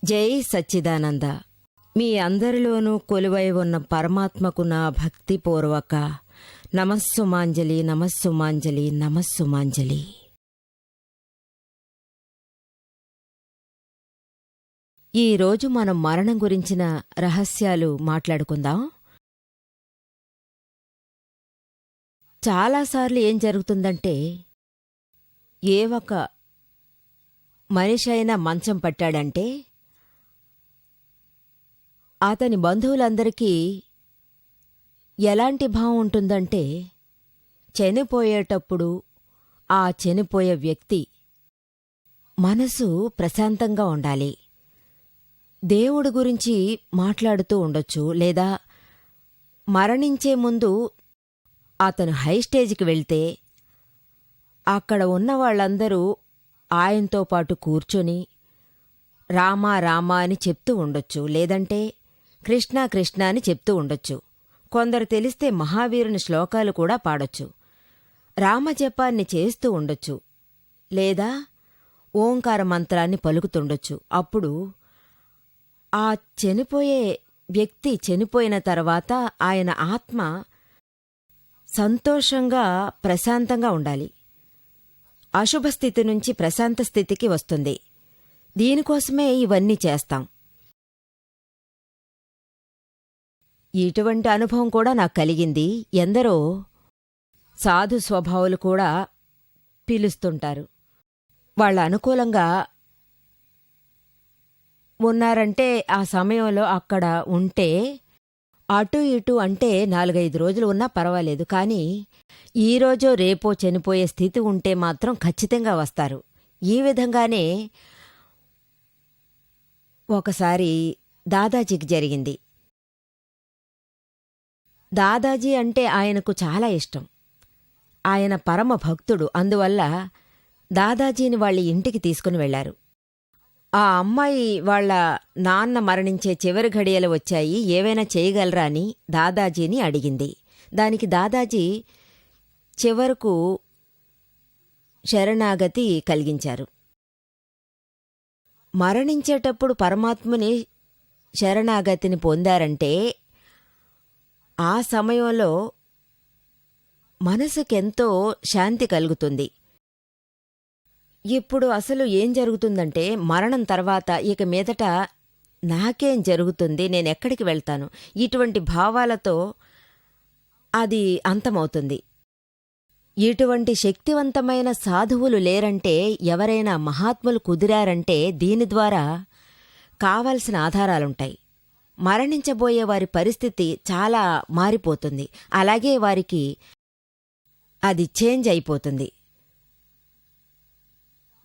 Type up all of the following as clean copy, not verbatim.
జై సచ్చిదానంద. మీ అందరిలోనూ కొలువై ఉన్న పరమాత్మకు నా భక్తిపూర్వక నమస్సుమాంజలి, నమస్సుమాంజలి, నమస్సుమాంజలి. ఈరోజు మనం మరణం గురించిన రహస్యాలు మాట్లాడుకుందాం. చాలాసార్లు ఏం జరుగుతుందంటే, ఏ ఒక మనిషి అయినా మంచం పట్టాడంటే అతని బంధువులందరికీ ఎలాంటి భావం ఉంటుందంటే, చనిపోయేటప్పుడు ఆ చనిపోయే వ్యక్తి మనసు ప్రశాంతంగా ఉండాలి, దేవుడి గురించి మాట్లాడుతూ ఉండొచ్చు, లేదా మరణించే ముందు అతను హై స్టేజ్కి వెళ్తే అక్కడ ఉన్నవాళ్లందరూ ఆయనతో పాటు కూర్చొని రామా రామా అని చెప్తూ ఉండొచ్చు, లేదంటే కృష్ణ కృష్ణ అని చెప్తూ ఉండొచ్చు. కొందరు తెలిస్తే మహావీరుని శ్లోకాలు కూడా పాడొచ్చు, రామజపాన్ని చేస్తూ ఉండొచ్చు, లేదా ఓంకార మంత్రాన్ని పలుకుతుండొచ్చు. అప్పుడు ఆ చనిపోయే వ్యక్తి చనిపోయిన తర్వాత ఆయన ఆత్మ సంతోషంగా ప్రశాంతంగా ఉండాలి, అశుభస్థితి నుంచి ప్రశాంత స్థితికి వస్తుంది. దీనికోసమే ఇవన్నీ చేస్తాం. ఇటువంటి అనుభవం కూడా నాకు కలిగింది. ఎందరో సాధు స్వభావులు కూడా పిలుస్తుంటారు. వాళ్ళ అనుకూలంగా ఉన్నారంటే ఆ సమయంలో అక్కడ ఉంటే అటు ఇటు అంటే 4-5 రోజులు ఉన్నా పర్వాలేదు, కానీ ఈరోజో రేపో చనిపోయే స్థితి ఉంటే మాత్రం ఖచ్చితంగా వస్తారు. ఈ విధంగానే ఒకసారి దాదాజీకి జరిగింది. దాదాజీ అంటే ఆయనకు చాలా ఇష్టం, ఆయన పరమ భక్తుడు. అందువల్ల దాదాజీని వాళ్ళ ఇంటికి తీసుకుని వెళ్లారు. ఆ అమ్మాయి వాళ్ళ నాన్న మరణించే చివరి ఘడియలు వచ్చాయి, ఏవైనా చేయగలరా అని దాదాజీని అడిగింది. దానికి దాదాజీ చివరకు శరణాగతి కలిగించారు. మరణించేటప్పుడు పరమాత్ముని శరణాగతిని పొందారంటే ఆ సమయంలో మనసుకెంతో శాంతి కలుగుతుంది. ఇప్పుడు అసలు ఏం జరుగుతుందంటే, మరణం తర్వాత ఇక మీదట నాకేం జరుగుతుంది, నేనెక్కడికి వెళ్తాను, ఇటువంటి భావాలతో అది అంతమవుతుంది. ఇటువంటి శక్తివంతమైన సాధువులు లేరంటే, ఎవరైనా మహాత్ములు కుదిరారంటే దీని ద్వారా కావలసిన ఆధారాలుంటాయి. మరణించబోయే వారి పరిస్థితి చాలా మారిపోతుంది, అలాగే వారికి అది చేంజ్ అయిపోతుంది.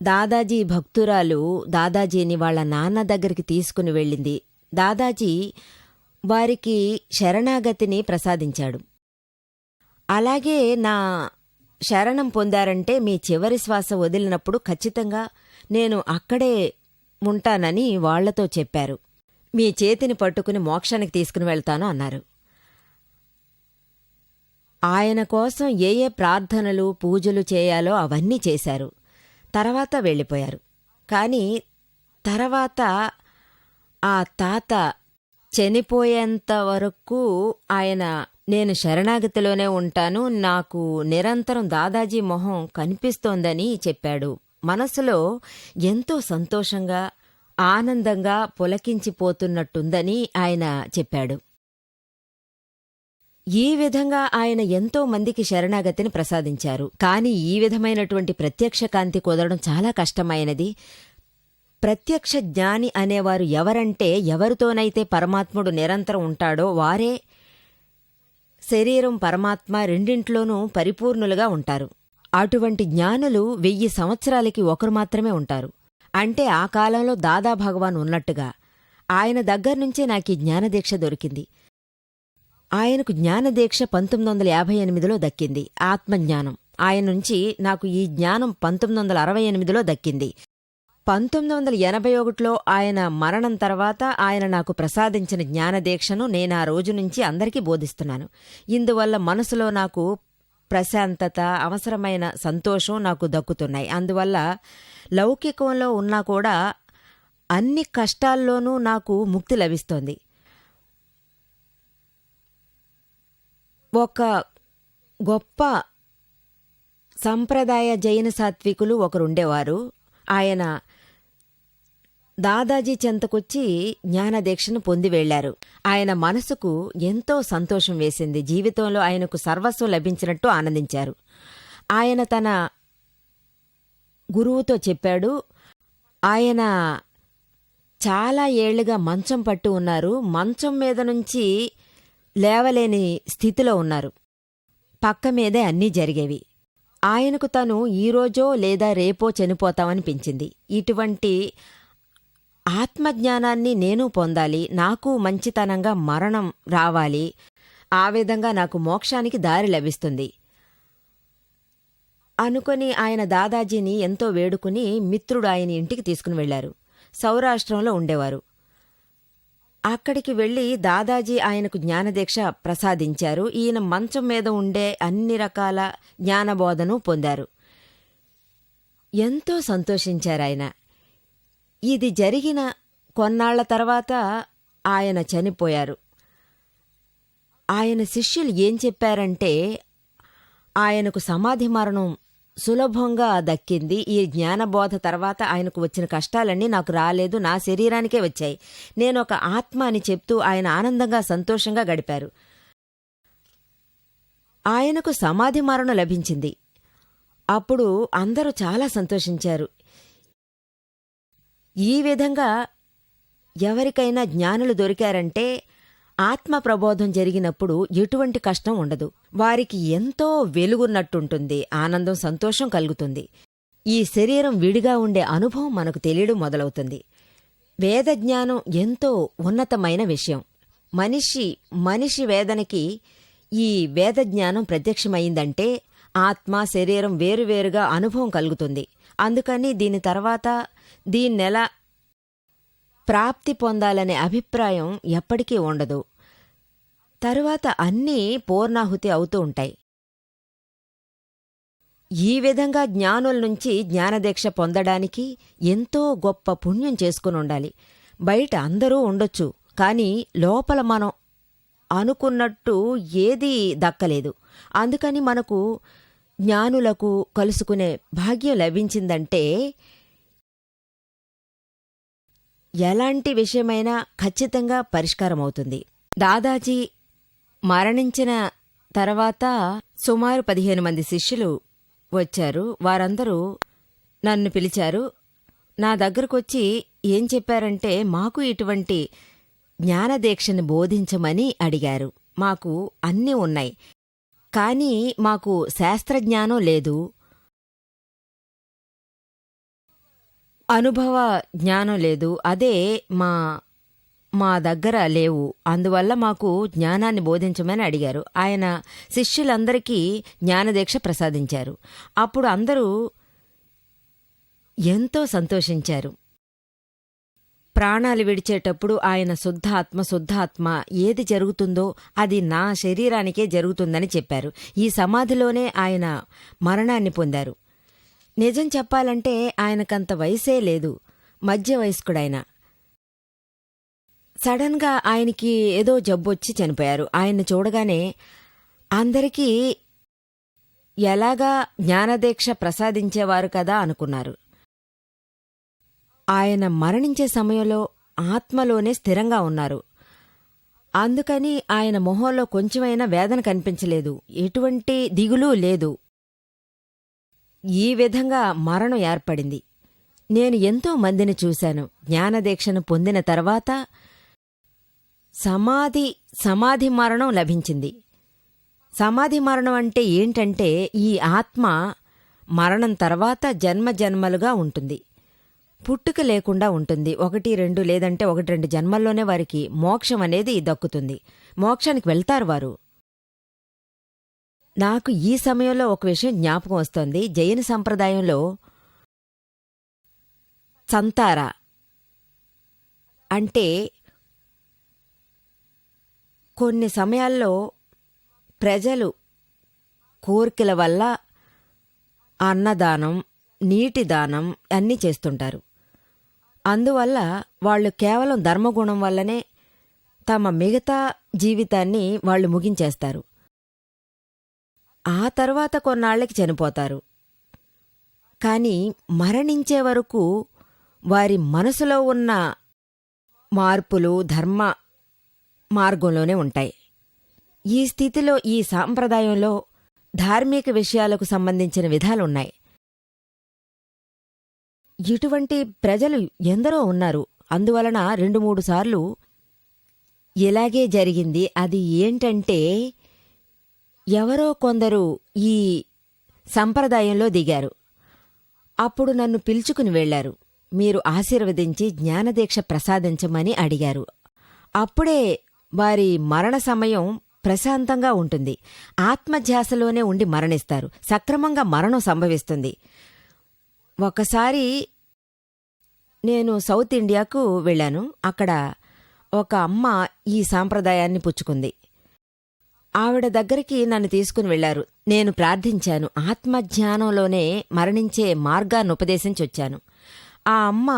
దాదాజీ భక్తురాలు దాదాజీని వాళ్ళ నాన్న దగ్గరికి తీసుకుని వెళ్ళింది. దాదాజీ వారికి శరణాగతిని ప్రసాదించాడు. అలాగే నా శరణం పొందారంటే మీ చివరి శ్వాస వదిలినప్పుడు ఖచ్చితంగా నేను అక్కడే ఉంటానని వాళ్లతో చెప్పారు. మీ చేతిని పట్టుకుని మోక్షానికి తీసుకుని వెళ్తాను అన్నారు. ఆయన కోసం ఏ ఏ ప్రార్థనలు పూజలు చేయాలో అవన్నీ చేశారు. తర్వాత వెళ్ళిపోయారు. కానీ తర్వాత ఆ తాత చనిపోయేంత వరకు ఆయన నేను శరణాగతిలోనే ఉంటాను, నాకు నిరంతరం దాదాజీ మొహం కనిపిస్తోందని చెప్పాడు. మనసులో ఎంతో సంతోషంగా ఆనందంగా పులకించిపోతున్నట్టుందని ఆయన చెప్పాడు. ఈ విధంగా ఆయన ఎంతో మందికి శరణాగతిని ప్రసాదించారు. కానీ ఈ విధమైనటువంటి ప్రత్యక్ష కాంతి కుదరడం చాలా కష్టమైనది. ప్రత్యక్ష జ్ఞాని అనేవారు ఎవరంటే, ఎవరితోనైతే పరమాత్ముడు నిరంతరం ఉంటాడో వారే శరీరం పరమాత్మ రెండింట్లోనూ పరిపూర్ణులుగా ఉంటారు. అటువంటి జ్ఞానులు 1000 సంవత్సరాలకి ఒకరు మాత్రమే ఉంటారు. అంటే ఆ కాలంలో దాదా భగవాన్ ఉన్నట్టుగా. ఆయన దగ్గర్నుంచే నాకు ఈ జ్ఞానదీక్ష దొరికింది. ఆయనకు జ్ఞానదీక్ష 1958లో దక్కింది, ఆత్మజ్ఞానం. ఆయన నుంచి నాకు ఈ జ్ఞానం 1968లో దక్కింది. 1981లో ఆయన మరణం తర్వాత ఆయన నాకు ప్రసాదించిన జ్ఞానదీక్షను నేనా రోజు నుంచి అందరికీ బోధిస్తున్నాను. ఇందువల్ల మనసులో నాకు ప్రశాంతత, అవసరమైన సంతోషం నాకు దక్కుతున్నాయి. అందువల్ల లౌకికంలో ఉన్నా కూడా అన్ని కష్టాల్లోనూ నాకు ముక్తి లభిస్తోంది. ఒక గొప్ప సంప్రదాయ జైన సాత్వికులు ఒకరుండేవారు. ఆయన దాదాజీ చెంతకొచ్చి జ్ఞానదీక్షను పొంది వెళ్లారు. ఆయన మనసుకు ఎంతో సంతోషం వేసింది. జీవితంలో ఆయనకు సర్వస్వం లభించినట్టు ఆనందించారు. ఆయన తన గురువుతో చెప్పాడు. ఆయన చాలా ఏళ్లుగా మంచం పట్టు ఉన్నారు. మంచం మీద నుంచి లేవలేని స్థితిలో ఉన్నారు. పక్క మీదే అన్నీ జరిగేవి. ఆయనకు తను ఈరోజో లేదా రేపో చనిపోతామనిపించింది. ఇటువంటి ఆత్మజ్ఞానాన్ని నేను పొందాలి, నాకు మంచితనంగా మరణం రావాలి, ఆ విధంగా నాకు మోక్షానికి దారి లభిస్తుంది అనుకొని ఆయన దాదాజీని ఎంతో వేడుకుని మిత్రుడు ఆయన ఇంటికి తీసుకుని వెళ్లారు. సౌరాష్ట్రంలో ఉండేవారు. అక్కడికి వెళ్లి దాదాజీ ఆయనకు జ్ఞానదీక్ష ప్రసాదించారు. ఈయన మంచం మీద ఉండే అన్ని రకాల జ్ఞానబోధను పొందారు. ఎంతో సంతోషించారాయన. ఇది జరిగిన కొన్నాళ్ల తర్వాత ఆయన చనిపోయారు. ఆయన శిష్యులు ఏం చెప్పారంటే, ఆయనకు సమాధి మరణం సులభంగా దక్కింది. ఈ జ్ఞానబోధ తర్వాత ఆయనకు వచ్చిన కష్టాలన్నీ నాకు రాలేదు, నా శరీరానికే వచ్చాయి. నేనొక ఆత్మ అని చెప్తూ ఆయన ఆనందంగా సంతోషంగా గడిపారు. ఆయనకు సమాధి మరణం లభించింది. అప్పుడు అందరూ చాలా సంతోషించారు. ఈ విధంగా ఎవరికైనా జ్ఞానులు దొరికారంటే ఆత్మ ప్రబోధం జరిగినప్పుడు ఎటువంటి కష్టం ఉండదు. వారికి ఎంతో వెలుగున్నట్టుంటుంది, ఆనందం సంతోషం కలుగుతుంది. ఈ శరీరం విడిగా ఉండే అనుభవం మనకు తెలియడం మొదలవుతుంది. వేదజ్ఞానం ఎంతో ఉన్నతమైన విషయం. మనిషి వేదనకి ఈ వేదజ్ఞానం ప్రత్యక్షమైందంటే ఆత్మ శరీరం వేరువేరుగా అనుభవం కలుగుతుంది. అందుకని దీని తర్వాత దీన్నెలా ప్రాప్తి పొందాలనే అభిప్రాయం ఎప్పటికీ ఉండదు. తరువాత అన్నీ పూర్ణాహుతి అవుతూ ఉంటాయి. ఈ విధంగా జ్ఞానుల నుంచి జ్ఞానదీక్ష పొందడానికి ఎంతో గొప్ప పుణ్యం చేసుకుని ఉండాలి. బయట అందరూ ఉండొచ్చు, కానీ లోపల మనం అనుకున్నట్టు ఏదీ దక్కలేదు. అందుకని మనకు జ్ఞానులకు కలుసుకునే భాగ్యం లభించిందంటే ఎలాంటి విషయమైనా ఖచ్చితంగా పరిష్కారమవుతుంది. దాదాజీ మరణించిన తర్వాత సుమారు 15 మంది శిష్యులు వచ్చారు. వారందరూ నన్ను పిలిచారు. నా దగ్గరకొచ్చి ఏం చెప్పారంటే, మాకు ఇటువంటి జ్ఞానదీక్షని బోధించమని అడిగారు. మాకు అన్నీ ఉన్నాయి, కానీ మాకు శాస్త్రజ్ఞానం లేదు, అనుభవ జ్ఞానం లేదు. అదే మా దగ్గర లేవు. అందువల్ల మాకు జ్ఞానాన్ని బోధించమని అడిగారు. ఆయన శిష్యులందరికీ జ్ఞానదీక్ష ప్రసాదించారు. అప్పుడు అందరూ ఎంతో సంతోషించారు. ప్రాణాలు విడిచేటప్పుడు ఆయన శుద్ధాత్మ ఏది జరుగుతుందో అది నా శరీరానికే జరుగుతుందని చెప్పారు. ఈ సమాధిలోనే ఆయన మరణాన్ని పొందారు. నిజం చెప్పాలంటే ఆయనకంత వయసే లేదు, మధ్య వయస్కుడైన. సడన్గా ఆయనకి ఏదో జబ్బొచ్చి చనిపోయారు. ఆయన్ని చూడగానే అందరికీ ఎలాగా జ్ఞానదీక్ష ప్రసాదించేవారు కదా అనుకున్నారు. ఆయన మరణించే సమయంలో ఆత్మలోనే స్థిరంగా ఉన్నారు. అందుకని ఆయన మొహంలో కొంచెమైనా వేదన కనిపించలేదు, ఎటువంటి దిగులు లేదు. ఈ విధంగా మరణం ఏర్పడింది. నేను ఎంతో మందిని చూశాను. జ్ఞానదీక్షను పొందిన తర్వాత సమాధి మరణం లభించింది. సమాధి మరణం అంటే ఏంటంటే, ఈ ఆత్మ మరణం తర్వాత జన్మలుగా ఉంటుంది, పుట్టుక లేకుండా ఉంటుంది. 1, 2 లేదంటే 1, 2 జన్మల్లోనే వారికి మోక్షం అనేది దక్కుతుంది. మోక్షానికి వెళ్తారు వారు. నాకు ఈ సమయంలో ఒక విషయం జ్ఞాపకం వస్తోంది. జైన సంప్రదాయంలో సంతార అంటే కొన్ని సమయాల్లో ప్రజలు కోరికల వల్ల అన్నదానం, నీటి దానం అన్నీ చేస్తుంటారు. అందువల్ల వాళ్ళు కేవలం ధర్మగుణం వల్లనే తమ మిగతా జీవితాన్ని వాళ్ళు ముగించేస్తారు. ఆ తర్వాత కొన్నాళ్లకి చనిపోతారు. కాని మరణించే వరకు వారి మనసులో ఉన్న మార్పులు ధర్మ మార్గంలోనే ఉంటాయి. ఈ స్థితిలో ఈ సాంప్రదాయంలో ధార్మిక విషయాలకు సంబంధించిన విధాలున్నాయి. ఇటువంటి ప్రజలు ఎందరో ఉన్నారు. అందువలన 2-3 సార్లు ఇలాగే జరిగింది. అది ఏంటంటే, ఎవరో కొందరు ఈ సంప్రదాయంలో దిగారు. అప్పుడు నన్ను పిలుచుకుని వెళ్లారు. మీరు ఆశీర్వదించి జ్ఞానదీక్ష ప్రసాదించమని అడిగారు. అప్పుడే వారి మరణ సమయం ప్రశాంతంగా ఉంటుంది. ఆత్మధ్యాసలోనే ఉండి మరణిస్తారు. సక్రమంగా మరణం సంభవిస్తుంది. ఒకసారి నేను సౌత్ ఇండియాకు వెళ్ళాను. అక్కడ ఒక అమ్మ ఈ సాంప్రదాయాన్ని పుచ్చుకుంది. ఆవిడ దగ్గరికి నన్ను తీసుకుని వెళ్లారు. నేను ప్రార్థించాను. ఆత్మజ్ఞానంలోనే మరణించే మార్గాన్ని ఉపదేశించొచ్చాను. ఆ అమ్మ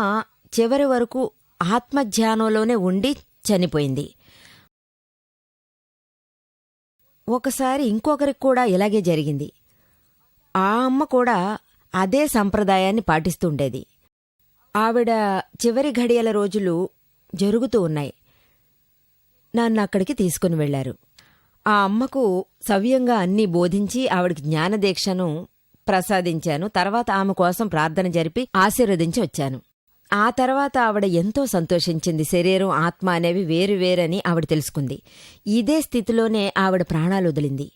చివరి వరకు ఆత్మజ్ఞానంలోనే ఉండి చనిపోయింది. ఒకసారి ఇంకొకరికి కూడా ఇలాగే జరిగింది. ఆ అమ్మ కూడా అదే సంప్రదాయాన్ని పాటిస్తుండేది. ఆవిడ చివరి ఘడియల రోజులు జరుగుతూ ఉన్నాయి. నన్ను అక్కడికి తీసుకుని వెళ్లారు. ఆ అమ్మకు సవ్యంగా అన్నీ బోధించి ఆవిడికి జ్ఞానదీక్షను ప్రసాదించాను. తర్వాత ఆమె కోసం ప్రార్థన జరిపి ఆశీర్వదించి వచ్చాను. ఆ తర్వాత ఆవిడ ఎంతో సంతోషించింది. శరీరం ఆత్మ అనేవి వేరువేరని ఆవిడ తెలుసుకుంది. ఇదే స్థితిలోనే ఆవిడ ప్రాణాలు వదిలింది.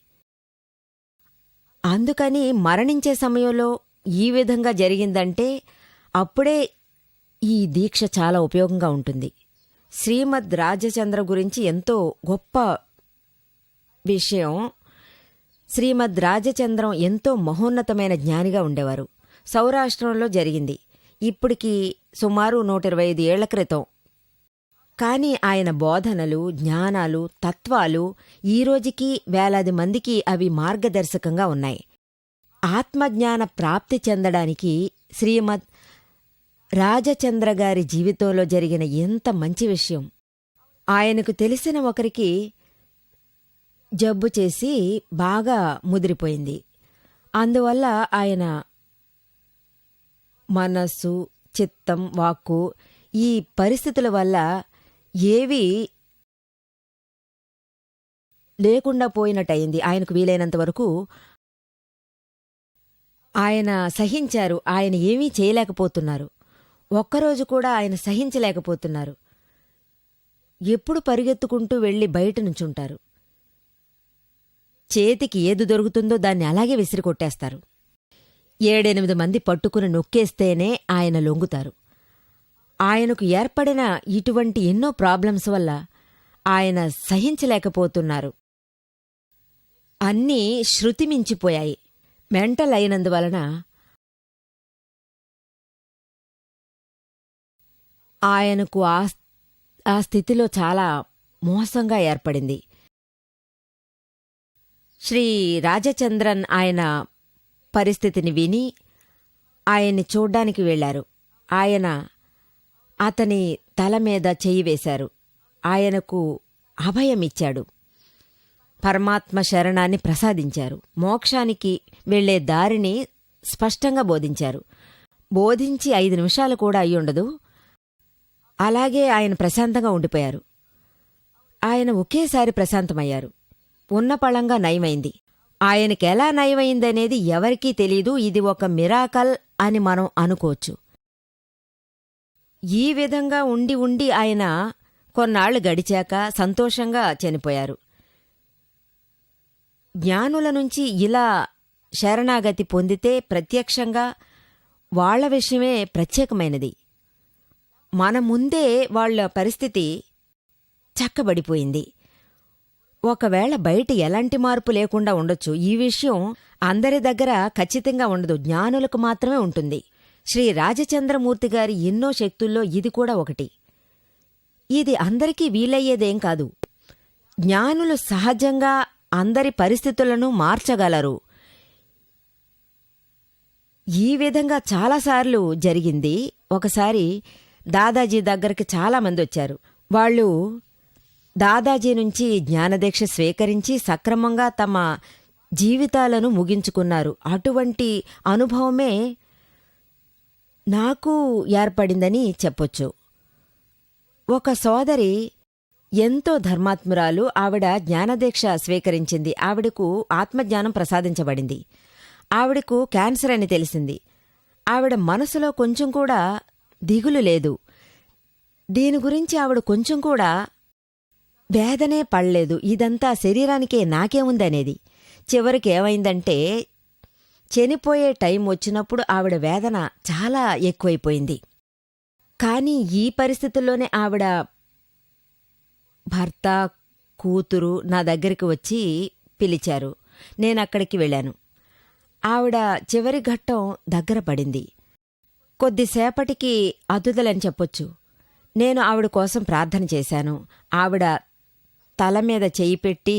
అందుకని మరణించే సమయంలో ఈ విధంగా జరిగిందంటే అప్పుడే ఈ దీక్ష చాలా ఉపయోగంగా ఉంటుంది. శ్రీమద్ రాజచంద్ర గురించి ఎంతో గొప్ప విషయం. శ్రీమద్ రాజచంద్రం ఎంతో మహోన్నతమైన జ్ఞానిగా ఉండేవారు. సౌరాష్ట్రంలో జరిగింది. ఇప్పటికి సుమారు 125 ఏళ్ల క్రితం. కాని ఆయన బోధనలు, జ్ఞానాలు, తత్వాలు ఈరోజుకి వేలాది మందికి అవి మార్గదర్శకంగా ఉన్నాయి. ఆత్మజ్ఞాన ప్రాప్తి చెందడానికి శ్రీమద్ రాజచంద్రగారి జీవితంలో జరిగిన ఎంత మంచి విషయం. ఆయనకు తెలిసిన ఒకరికి జబ్బు చేసి బాగా ముదిరిపోయింది. అందువల్ల ఆయన మనస్సు, చిత్తం, వాక్కు ఈ పరిస్థితుల వల్ల ఏవీ లేకుండా పోయినట్టయింది. ఆయనకు వీలైనంత వరకు ఆయన సహించారు. ఆయన ఏమీ చేయలేకపోతున్నారు. ఒక్కరోజు కూడా ఆయన సహించలేకపోతున్నారు. ఎప్పుడు పరిగెత్తుకుంటూ వెళ్లి బయట నుంచుంటారు. చేతికి ఏది దొరుకుతుందో దాన్ని అలాగే విసిరికొట్టేస్తారు. 7-8 మంది పట్టుకుని నొక్కేస్తేనే ఆయన లొంగుతారు. ఆయనకు ఏర్పడిన ఇటువంటి ఎన్నో ప్రాబ్లమ్స్ వల్ల ఆయన సహించలేకపోతున్నారు. అన్నీ శృతిమించిపోయాయి. మెంటల్ అయినందువలన ఆయనకు ఆ స్థితిలో చాలా మోసంగా ఏర్పడింది. శ్రీ రాజచంద్రన్ ఆయన పరిస్థితిని విని ఆయన్ని చూడ్డానికి వెళ్లారు. ఆయన అతని తల మీద చెయ్యి వేశారు. ఆయనకు అభయమిచ్చాడు. పరమాత్మ శరణాన్ని ప్రసాదించారు. మోక్షానికి వెళ్లే దారిని స్పష్టంగా బోధించారు. బోధించి 5 నిమిషాలు కూడా అయ్యుండదు. అలాగే ఆయన ప్రశాంతంగా ఉండిపోయారు. ఆయన ఒకేసారి ప్రశాంతమయ్యారు. ఉన్నపళంగా నయమైంది. ఆయనకెలా నయమైందనేది ఎవరికీ తెలీదు. ఇది ఒక మిరాకల్ అని మనం అనుకోవచ్చు. ఈ విధంగా ఉండి ఉండి ఆయన కొన్నాళ్లు గడిచాక సంతోషంగా చనిపోయారు. జ్ఞానుల నుంచి ఇలా శరణాగతి పొందితే ప్రత్యక్షంగా వాళ్ల విషయమే ప్రత్యేకమైనది. మన ముందే వాళ్ల పరిస్థితి చక్కబడిపోయింది. ఒకవేళ బయట ఎలాంటి మార్పు లేకుండా ఉండొచ్చు. ఈ విషయం అందరి దగ్గర ఖచ్చితంగా ఉండదు. జ్ఞానులకు మాత్రమే ఉంటుంది. శ్రీ రాజచంద్రమూర్తి గారి ఎన్నో శక్తుల్లో ఇది కూడా ఒకటి. ఇది అందరికీ వీలయ్యేదేం కాదు. జ్ఞానులు సహజంగా అందరి పరిస్థితులను మార్చగలరు. ఈ విధంగా చాలాసార్లు జరిగింది. ఒకసారి దాదాజీ దగ్గరికి చాలామంది వచ్చారు. వాళ్ళు దాదాజీ నుంచి జ్ఞానదీక్ష స్వీకరించి సక్రమంగా తమ జీవితాలను ముగించుకున్నారు. అటువంటి అనుభవమే నాకు ఏర్పడిందని చెప్పొచ్చు. ఒక సోదరి ఎంతో ధర్మాత్మురాలు. ఆవిడ జ్ఞానదీక్ష స్వీకరించింది. ఆవిడకు ఆత్మజ్ఞానం ప్రసాదించబడింది. ఆవిడకు క్యాన్సర్ అని తెలిసింది. ఆవిడ మనసులో కొంచెం కూడా దిగులు లేదు. దీని గురించి ఆవిడ కొంచెం కూడా వేదనే పడలేదు. ఇదంతా శరీరానికే, నాకేముందనేది. చివరికి ఏమైందంటే చనిపోయే టైం వచ్చినప్పుడు ఆవిడ వేదన చాలా ఎక్కువైపోయింది. కానీ ఈ పరిస్థితుల్లోనే ఆవిడ భర్త, కూతురు నా దగ్గరికి వచ్చి పిలిచారు. నేనక్కడికి వెళ్ళాను. ఆవిడ చివరి ఘట్టం దగ్గర పడింది. కొద్దిసేపటికి అదుదలని చెప్పొచ్చు. నేను ఆవిడ కోసం ప్రార్థన చేశాను. ఆవిడ తల మీద చెయ్యి పెట్టి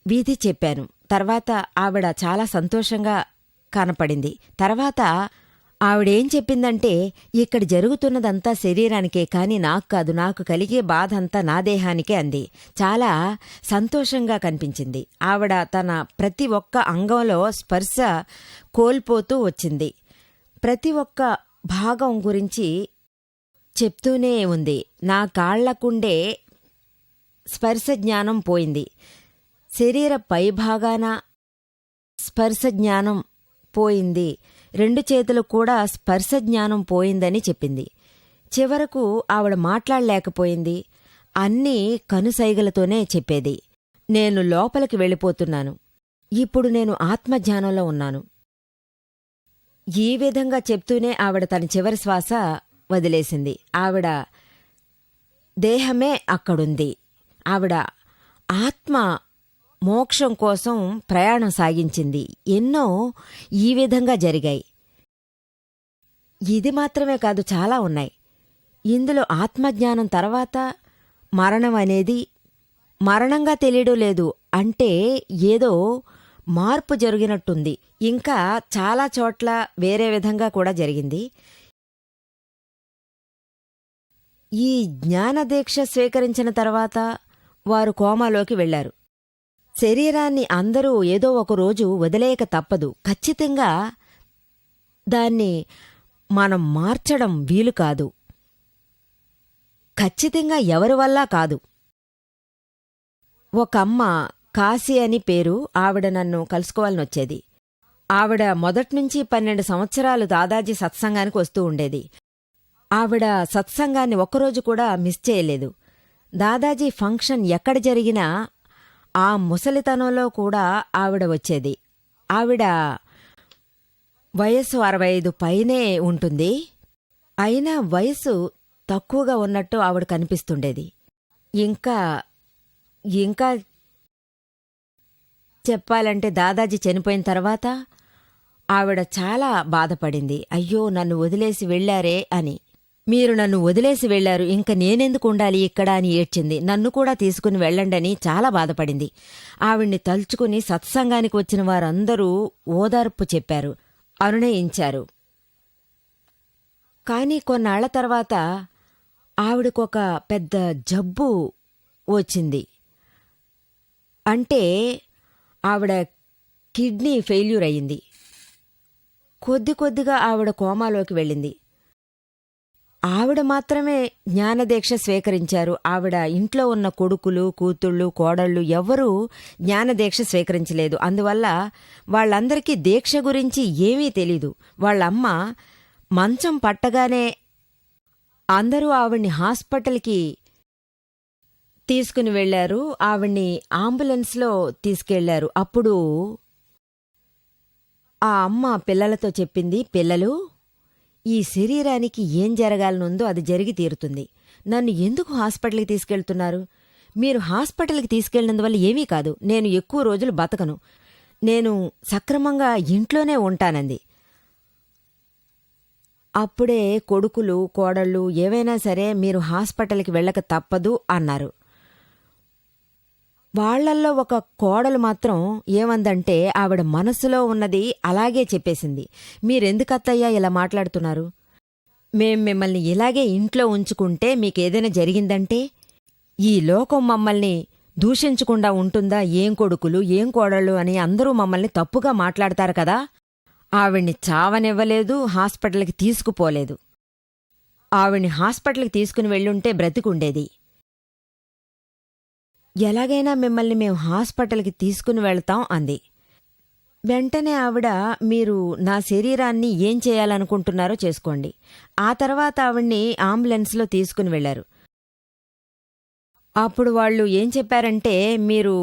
వీధి చెప్పాను. తర్వాత ఆవిడ చాలా సంతోషంగా కనపడింది. తర్వాత ఆవిడేం చెప్పిందంటే, ఇక్కడ జరుగుతున్నదంతా శరీరానికే, కానీ నాకు కాదు, నాకు కలిగే బాధంతా నా దేహానికే అంది. చాలా సంతోషంగా కనిపించింది. ఆవిడ తన ప్రతి ఒక్క అంగంలో స్పర్శ కోల్పోతూ వచ్చింది. ప్రతి ఒక్క భాగం గురించి చెప్తూనే ఉంది. నా కాళ్లకుండే స్పర్శ జ్ఞానం పోయింది. శరీర పైభాగాన స్పర్శ జ్ఞానం పోయింది. 2 చేతులు కూడా స్పర్శ జ్ఞానం పోయిందని చెప్పింది. చివరకు ఆవిడ మాట్లాడలేకపోయింది. అన్నీ కనుసైగలతోనే చెప్పేది. నేను లోపలికి వెళ్ళిపోతున్నాను. ఇప్పుడు నేను ఆత్మజ్ఞానంలో ఉన్నాను. ఈ విధంగా చెప్తూనే ఆవిడ తన చివరి శ్వాస వదిలేసింది. ఆవిడ దేహమే అక్కడుంది. ఆవిడ ఆత్మ మోక్షం కోసం ప్రయాణం సాగించింది. ఎన్నో ఈ విధంగా జరిగాయి. ఇది మాత్రమే కాదు, చాలా ఉన్నాయి. ఇందులో ఆత్మజ్ఞానం తర్వాత మరణం అనేది మరణంగా తెలియడం లేదు. అంటే ఏదో మార్పు జరిగినట్టుంది. ఇంకా చాలా చోట్ల వేరే విధంగా కూడా జరిగింది. ఈ జ్ఞానదీక్ష స్వీకరించిన తర్వాత వారు కోమాలోకి వెళ్లారు. శరీరాన్ని అందరూ ఏదో ఒక రోజు వదిలేయక తప్పదు. ఖచ్చితంగా దాన్ని మనం మార్చడం వీలు కాదు. ఖచ్చితంగా ఎవరి వల్ల కాదు. ఒక అమ్మ, కాశీ అని పేరు, ఆవిడ నన్ను కలుసుకోవాలని వచ్చేది. ఆవిడ మొదట్నుంచి 12 సంవత్సరాలు దాదాజీ సత్సంగానికి వస్తూ ఉండేది. ఆవిడ సత్సంగాన్ని ఒక్కరోజు కూడా మిస్ చేయలేదు. దాదాజీ ఫంక్షన్ ఎక్కడ జరిగినా ఆ ముసలితనంలో కూడా ఆవిడ వచ్చేది. ఆవిడ వయస్సు 65 పైనే ఉంటుంది. అయినా వయసు తక్కువగా ఉన్నట్టు ఆవిడ కనిపిస్తుండేది. ఇంకా ఇంకా చెప్పాలంటే దాదాజీ చనిపోయిన తర్వాత ఆవిడ చాలా బాధపడింది. అయ్యో, నన్ను వదిలేసి వెళ్లారే అని. మీరు నన్ను వదిలేసి వెళ్లారు, ఇంక నేనెందుకు ఉండాలి ఇక్కడ అని ఏడ్చింది. నన్ను కూడా తీసుకుని వెళ్ళండని చాలా బాధపడింది. ఆవిడ్ని తలుచుకుని సత్సంగానికి వచ్చిన వారందరూ ఓదార్పు చెప్పారు, అనునయించారు. కాని కొన్నాళ్ల తర్వాత ఆవిడకొక పెద్ద జబ్బు వచ్చింది. అంటే ఆవిడ కిడ్నీ ఫెయిల్యూర్ అయ్యింది. కొద్దిగా ఆవిడ కోమాలోకి వెళ్ళింది. ఆవిడ మాత్రమే జ్ఞానదీక్ష స్వీకరించారు. ఆవిడ ఇంట్లో ఉన్న కొడుకులు, కూతుళ్ళు, కోడళ్ళు ఎవ్వరూ జ్ఞానదీక్ష స్వీకరించలేదు. అందువల్ల వాళ్ళందరికీ దీక్ష గురించి ఏమీ తెలీదు. వాళ్ళమ్మ మంచం పట్టగానే అందరూ ఆవిడ్ని హాస్పిటల్కి తీసుకుని వెళ్లారు. ఆవిడ్ని అంబులెన్స్లో తీసుకెళ్లారు. అప్పుడు ఆ అమ్మ పిల్లలతో చెప్పింది, పిల్లలు, ఈ శరీరానికి ఏం జరగాలనుందో అది జరిగి తీరుతుంది. నన్ను ఎందుకు హాస్పిటల్కి తీసుకెళ్తున్నారు? మీరు హాస్పిటల్కి తీసుకెళ్లినందువల్ల ఏమీ కాదు. నేను ఎక్కువ రోజులు బతకను. నేను సక్రమంగా ఇంట్లోనే ఉంటానంది. అప్పుడే కొడుకులు, కోడళ్ళు ఏవైనా సరే మీరు హాస్పిటల్కి వెళ్ళక తప్పదు అన్నారు. వాళ్లల్లో ఒక కోడలు మాత్రం ఏమందంటే, ఆవిడ మనసులో ఉన్నది అలాగే చెప్పేసింది. మీరెందుకత్తయ్యా ఇలా మాట్లాడుతున్నారు? మేం మిమ్మల్ని ఇలాగే ఇంట్లో ఉంచుకుంటే మీకేదైనా జరిగిందంటే ఈ లోకం మమ్మల్ని దూషించకుండా ఉంటుందా? ఏం కొడుకులు, ఏం కోడళ్ళు అని అందరూ మమ్మల్ని తప్పుగా మాట్లాడతారు కదా. ఆవిడ్ని చావనివ్వలేదు, హాస్పిటల్కి తీసుకుపోలేదు. ఆవిడ్ని హాస్పిటల్కి తీసుకుని వెళ్ళుంటే బ్రతికుండేది. ఎలాగైనా మిమ్మల్ని మేం హాస్పిటల్కి తీసుకుని వెళ్తాం అంది. వెంటనే ఆవిడ, మీరు నా శరీరాన్ని ఏం చేయాలనుకుంటున్నారో చేసుకోండి. ఆ తర్వాత ఆవిడ్ని అంబులెన్స్లో తీసుకుని వెళ్లారు. అప్పుడు వాళ్ళు ఏం చెప్పారంటే, మీరు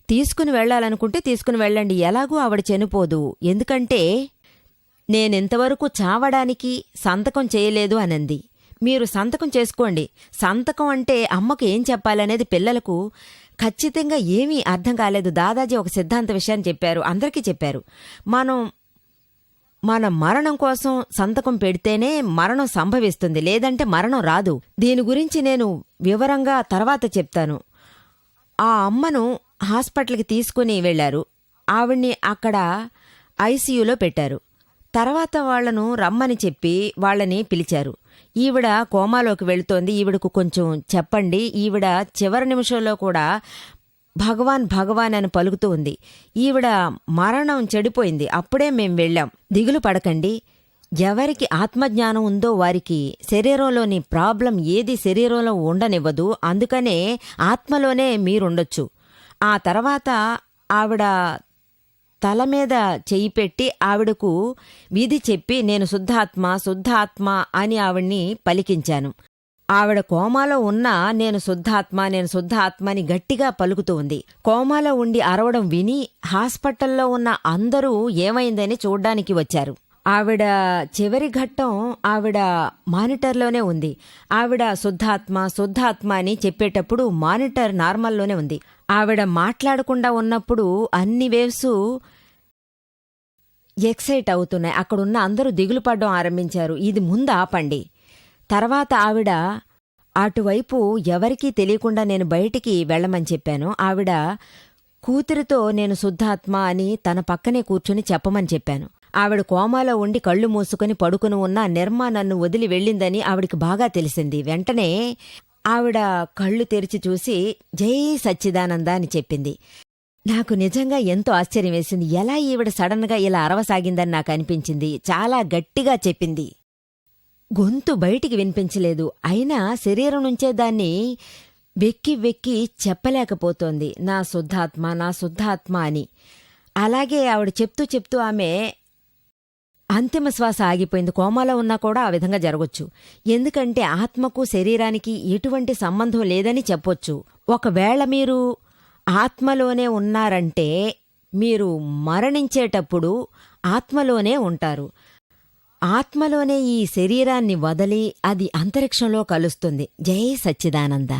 తీసుకుని వెళ్లాలనుకుంటే తీసుకుని వెళ్ళండి, ఎలాగూ ఆవిడ చనిపోదు, ఎందుకంటే నేనింతవరకు చావడానికి సంతకం చేయలేదు అనంది. మీరు సంతకం చేసుకోండి. సంతకం అంటే అమ్మకు ఏం చెప్పాలనేది పిల్లలకు ఖచ్చితంగా ఏమీ అర్థం కాలేదు. దాదాజీ ఒక సిద్ధాంత విషయాన్ని చెప్పారు, అందరికీ చెప్పారు. మన మరణం కోసం సంతకం పెడితేనే మరణం సంభవిస్తుంది, లేదంటే మరణం రాదు. దీని గురించి నేను వివరంగా తర్వాత చెప్తాను. ఆ అమ్మను హాస్పిటల్కి తీసుకుని వెళ్లారు. ఆవిడ్ని అక్కడ ఐసీయూలో పెట్టారు. తర్వాత వాళ్లను రమ్మని చెప్పి వాళ్ళని పిలిచారు. ఈవిడ కోమాలోకి వెళుతోంది, ఈవిడకు కొంచెం చెప్పండి. ఈవిడ చివరి నిమిషంలో కూడా భగవాన్ భగవాన్ అని పలుకుతూ ఉంది. ఈవిడ మరణం చెడిపోయింది. అప్పుడే మేం వెళ్ళాం. దిగులు పడకండి. ఎవరికి ఆత్మజ్ఞానం ఉందో వారికి శరీరంలోని ప్రాబ్లం ఏది శరీరంలో ఉండనివ్వదు. అందుకనే ఆత్మలోనే మీరుండొచ్చు. ఆ తర్వాత ఆవిడ తల మీద చెయ్యి పెట్టి ఆవిడకు విధి చెప్పి, నేను శుద్ధాత్మ శుద్ధాత్మ అని ఆవిడ్ని పలికించాను. ఆవిడ కోమాలో ఉన్నా నేను శుద్ధాత్మ నేను శుద్ధాత్మ అని గట్టిగా పలుకుతూ ఉంది. కోమాలో ఉండి అరవడం విని హాస్పిటల్లో ఉన్న అందరూ ఏమైందని చూడ్డానికి వచ్చారు. ఆవిడ చివరి ఘట్టం ఆవిడ మానిటర్లోనే ఉంది. ఆవిడ శుద్ధాత్మ శుద్ధాత్మ అని చెప్పేటప్పుడు మానిటర్ నార్మల్లోనే ఉంది. ఆవిడ మాట్లాడకుండా ఉన్నప్పుడు అన్ని వేవ్స్ ఎక్సైట్ అవుతున్నాయి. అక్కడున్న అందరూ దిగులు పడ్డం ఆరంభించారు. ఇది ముందు ఆపండి. తర్వాత ఆవిడ అటువైపు ఎవరికీ తెలియకుండా నేను బయటికి వెళ్లమని చెప్పాను. ఆవిడ కూతురితో నేను శుద్ధాత్మ అని తన పక్కనే కూర్చుని చెప్పమని చెప్పాను. ఆవిడ కోమాలో ఉండి కళ్ళు మూసుకుని పడుకుని ఉన్న నిర్మ నన్ను వదిలి వెళ్ళిందని ఆవిడికి బాగా తెలిసింది. వెంటనే ఆవిడ కళ్ళు తెరిచి చూసి జై సచ్చిదానంద అని చెప్పింది. నాకు నిజంగా ఎంతో ఆశ్చర్యం వేసింది. ఎలా ఈవిడ సడన్గా ఇలా అరవసాగిందని నాకు అనిపించింది. చాలా గట్టిగా చెప్పింది. గొంతు బయటికి వినిపించలేదు. అయినా శరీరం నుంచే దాన్ని వెక్కి వెక్కి చెప్పలేకపోతోంది, నా శుద్ధాత్మ నా శుద్ధాత్మ అని. అలాగే ఆవిడ చెప్తూ చెప్తూ ఆమె అంతిమ శ్వాస ఆగిపోయింది. కోమాలో ఉన్నా కూడా ఆ విధంగా జరగొచ్చు. ఎందుకంటే ఆత్మకు శరీరానికి ఎటువంటి సంబంధం లేదని చెప్పొచ్చు. ఒకవేళ మీరు ఆత్మలోనే ఉన్నారంటే మీరు మరణించేటప్పుడు ఆత్మలోనే ఉంటారు. ఆత్మలోనే ఈ శరీరాన్ని వదిలి అది అంతరిక్షంలో కలుస్తుంది. జై సచ్చిదానంద.